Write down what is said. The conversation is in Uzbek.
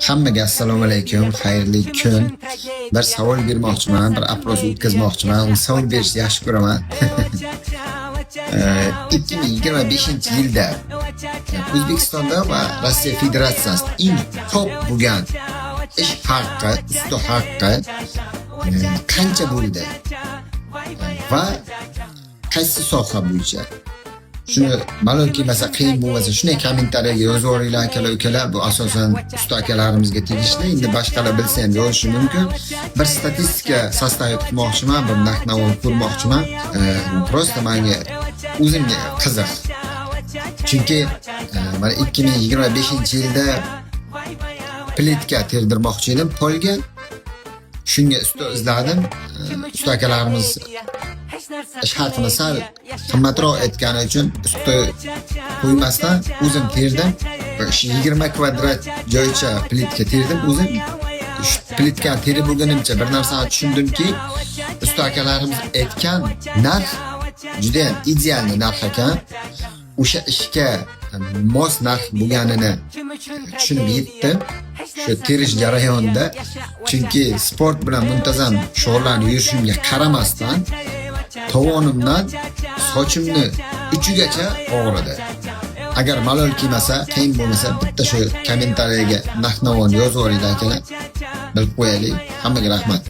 Hammaga assalomu alaykum, xayrli kun. Bir savol bermoqchiman, bir apros o'tkazmoqchiman. Uni savol berishni yaxshi ko'raman. 2025-yilda O'zbekistonda va Rossiya Federatsiyasida eng ko'p bo'lgan ish haqi, usti haqi qancha bo'ldi? Va qaysi soha bo'yicha? Shuni ma'lumki masalan qiyin bo'lmasa shunday kommentariyaga yozaveringlar akalar. Bu asosan usta akalarimizga tegishli. Endi boshqalar bilsa ham yozishi mumkin. Bir statistika sostavit qilmoqchiman, bir narx-navo ko'rmoqchiman. Prosta menga o'zimga qiziq. Chunki mana 2025-yilda plitka terdirmoqchi edim polga. Shunga usta izladim. Usta akalarimiz ish haqini sal qimmatroq aytgani uchun usta qo'ymasdan o'zim terdim. 20 kvadrat joycha plitka terdim o'zim. Shu plitkani terib bo'lganimcha bir narsani tushundimki, usta akalarimiz aytgan narx juda ham ideal narx ekan. O'sha ishga mos narx bo'lganini tushunib yetdim. Shu terish jarayonida, chunki sport bilan muntazam shug'ullanib yurishimga qaramasdan tovonimdan sochimni uchigacha og'ridi. Agar malol kelmasa, qiyin bo'lmasa, bitta shu kommentariyaga narx-navoni yozaveringlar akalar. Bilib qo'yaylik. Hammaga rahmat.